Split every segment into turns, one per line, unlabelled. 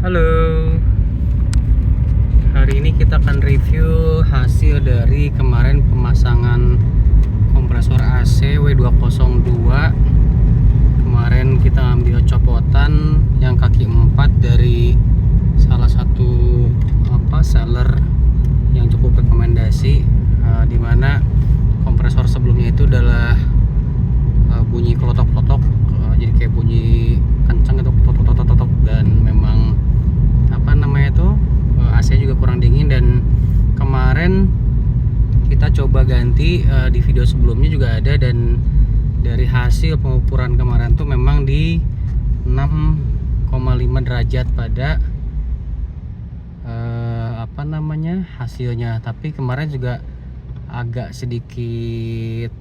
Halo, hari ini kita akan review hasil dari kemarin pemasangan kompresor AC W202. Kemarin kita ambil copotan yang kaki 4 dari salah satu seller yang cukup rekomendasi, dimana kompresor sebelumnya itu adalah bunyi kelotok-kelotok, jadi kayak bunyi kencang gitu, totok-totok, dan memang AC juga kurang dingin. Dan kemarin kita coba ganti, di video sebelumnya juga ada, dan dari hasil pengukuran kemarin tuh memang di 6,5 derajat pada hasilnya. Tapi kemarin juga agak sedikit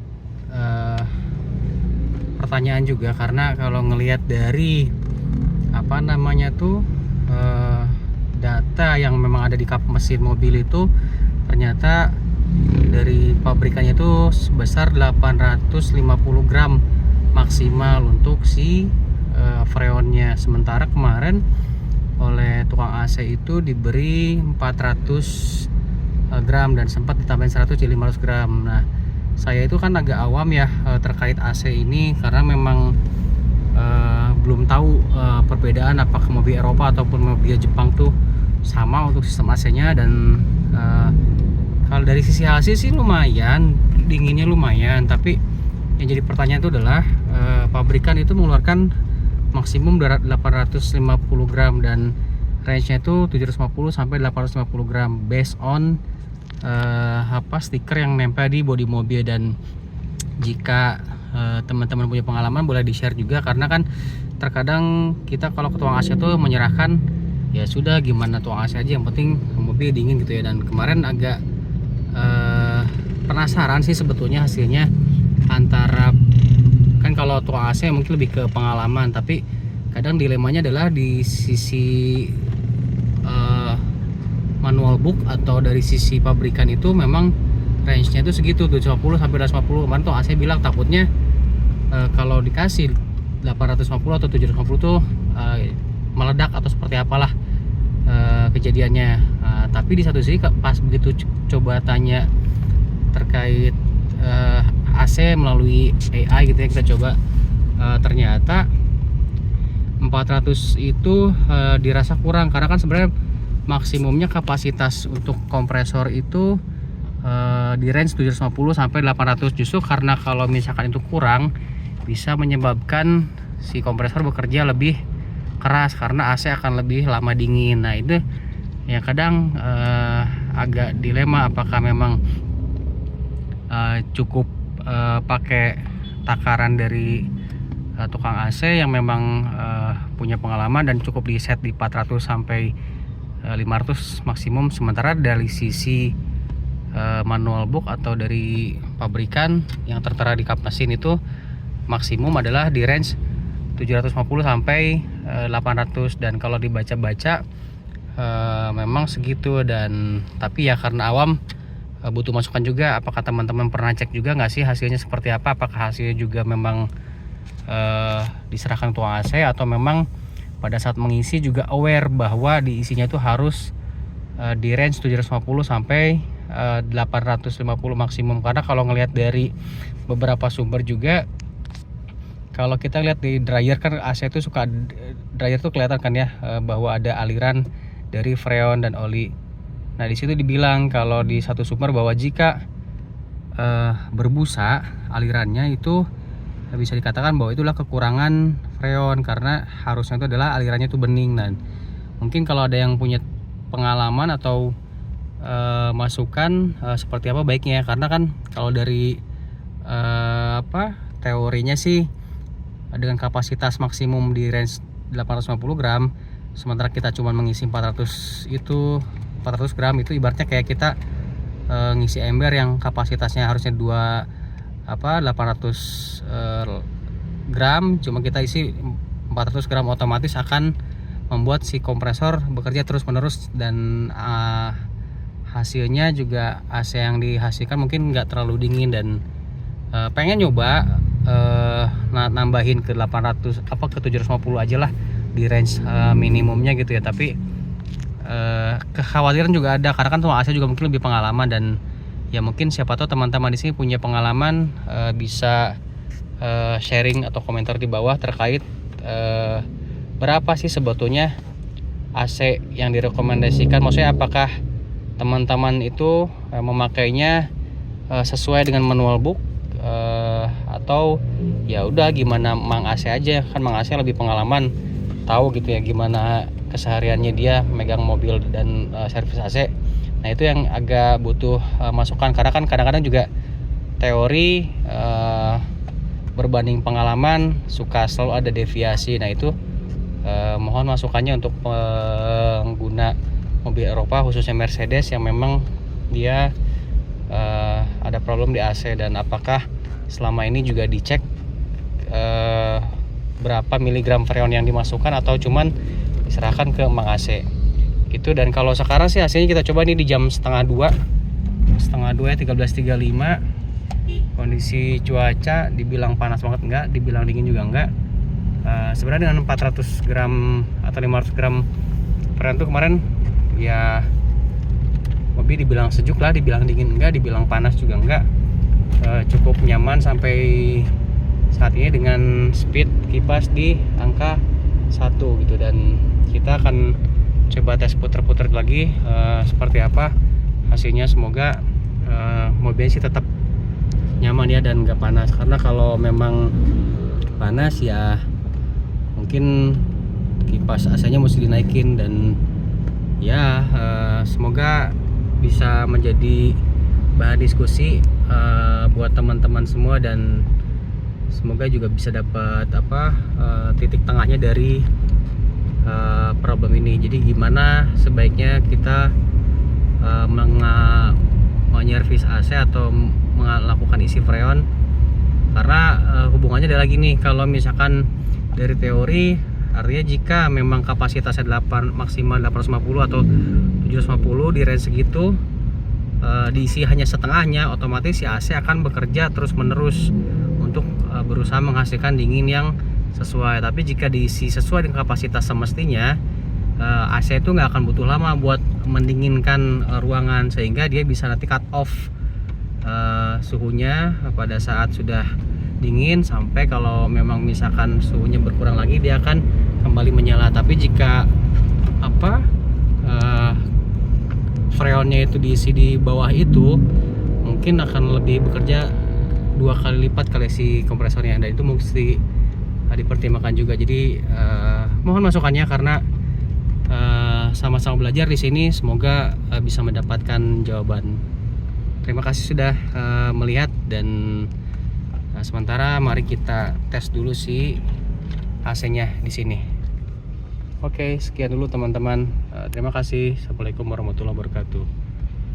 pertanyaan juga, karena kalau ngelihat dari data yang memang ada di kap mesin mobil itu, ternyata dari pabrikannya itu sebesar 850 gram maksimal untuk si freonnya. Sementara kemarin oleh tukang AC itu diberi 400 gram dan sempat ditambahin 100 jadi 500 gram. Nah, saya itu kan agak awam ya terkait AC ini, karena memang belum tahu perbedaan apakah mobil Eropa ataupun mobil Jepang tuh sama untuk sistem AC-nya. Dan kalau dari sisi hasil sih lumayan, dinginnya lumayan. Tapi yang jadi pertanyaan itu adalah pabrikan itu mengeluarkan maksimum 850 gram dan range-nya itu 750 sampai 850 gram based on stiker yang nempel di bodi mobil. Dan jika teman-teman punya pengalaman boleh di-share juga, karena kan terkadang kita kalau ke tukang AC itu menyerahkan ya sudah, gimana tukang AC aja, yang penting mobil dingin gitu ya. Dan kemarin agak penasaran sih sebetulnya hasilnya, antara kan kalau tukang AC mungkin lebih ke pengalaman, tapi kadang dilemanya adalah di sisi manual book atau dari sisi pabrikan itu memang range-nya itu segitu, 750 sampai 250. Kemarin tuh AC bilang takutnya kalau dikasih 850 atau 750 tuh meledak atau seperti apalah kejadiannya. Tapi di satu sisi pas begitu coba tanya terkait AC melalui AI gitu ya, kita coba, ternyata 400 itu dirasa kurang, karena kan sebenarnya maksimumnya kapasitas untuk kompresor itu di range 750 sampai 800. Justru karena kalau misalkan itu kurang, bisa menyebabkan si kompresor bekerja lebih keras karena AC akan lebih lama dingin. Nah, itu ya kadang agak dilema, apakah memang cukup pakai takaran dari tukang AC yang memang punya pengalaman dan cukup di set di 400 sampai 500 maksimum. Sementara dari sisi manual book atau dari pabrikan yang tertera di kap mesin itu maksimum adalah di range 750 sampai 800. Dan kalau dibaca-baca memang segitu. Dan tapi ya karena awam, butuh masukan juga. Apakah teman-teman pernah cek juga nggak sih hasilnya seperti apa? Apakah hasilnya juga memang diserahkan tukang AC, atau memang pada saat mengisi juga aware bahwa diisinya itu harus di range 750 sampai 850 maksimum. Karena kalau ngelihat dari beberapa sumber juga, kalau kita lihat di dryer kan AC itu suka, dryer tuh kelihatan kan ya bahwa ada aliran dari freon dan oli. Nah, di situ dibilang kalau di satu sumber bahwa jika berbusa alirannya itu bisa dikatakan bahwa itulah kekurangan freon, karena harusnya itu adalah alirannya itu bening. Dan mungkin kalau ada yang punya pengalaman atau masukan seperti apa baiknya, karena kan kalau dari teorinya sih dengan kapasitas maksimum di range 850 gram, sementara kita cuma mengisi 400 gram, itu ibaratnya kayak kita ngisi ember yang kapasitasnya harusnya 800 gram, cuma kita isi 400 gram, otomatis akan membuat si kompresor bekerja terus menerus. Dan hasilnya juga AC yang dihasilkan mungkin nggak terlalu dingin. Dan pengen nyoba nambahin ke 800 ke 750 aja lah di range minimumnya gitu ya. Tapi kekhawatiran juga ada karena kan tukang AC juga mungkin lebih pengalaman, dan ya mungkin siapa tahu teman-teman di sini punya pengalaman, bisa sharing atau komentar di bawah terkait berapa sih sebetulnya AC yang direkomendasikan. Maksudnya apakah teman-teman itu memakainya sesuai dengan manual book, atau ya udah gimana Mang AC aja, kan Mang AC lebih pengalaman, tahu gitu ya gimana kesehariannya dia megang mobil dan servis AC. Nah itu yang agak butuh masukan, karena kan kadang-kadang juga teori berbanding pengalaman suka selalu ada deviasi. Nah itu mohon masukannya untuk pengguna mobil Eropa, khususnya Mercedes yang memang dia ada problem di AC, dan apakah selama ini juga dicek berapa miligram freon yang dimasukkan atau cuman diserahkan ke Mang AC gitu. Dan kalau sekarang sih AC-nya kita coba nih di jam setengah dua ya, 13.35. kondisi cuaca dibilang panas banget enggak, dibilang dingin juga enggak. Sebenarnya dengan 400 gram atau 500 gram freon tuh kemarin ya mobil dibilang sejuk lah, dibilang dingin enggak, dibilang panas juga enggak. Cukup nyaman sampai saat ini dengan speed kipas di angka 1 gitu. Dan kita akan coba tes puter-puter lagi seperti apa hasilnya. Semoga mobilnya sih tetap nyaman ya dan nggak panas, karena kalau memang panas ya mungkin kipas AC-nya mesti dinaikin. Dan ya semoga bisa menjadi bahan diskusi buat teman-teman semua, dan semoga juga bisa dapat titik tengahnya dari problem ini. Jadi gimana sebaiknya kita menyervis AC atau melakukan isi freon, karena hubungannya ada lagi nih. Kalau misalkan dari teori, artinya jika memang kapasitasnya maksimal 850 atau 750 di range segitu, diisi hanya setengahnya, otomatis si AC akan bekerja terus menerus untuk berusaha menghasilkan dingin yang sesuai. Tapi jika diisi sesuai dengan kapasitas semestinya, AC itu nggak akan butuh lama buat mendinginkan ruangan, sehingga dia bisa nanti cut off suhunya pada saat sudah dingin, sampai kalau memang misalkan suhunya berkurang lagi dia akan kembali menyala. Tapi jika freonnya itu diisi di bawah itu, mungkin akan lebih bekerja 2 kali lipat kali si kompresornya, dan itu mesti dipertimbangkan juga. Jadi mohon masukannya, karena sama-sama belajar di sini. Semoga bisa mendapatkan jawaban. Terima kasih sudah melihat, dan sementara mari kita tes dulu si AC-nya di sini. Oke, sekian dulu teman-teman. Terima kasih. Assalamualaikum warahmatullahi wabarakatuh.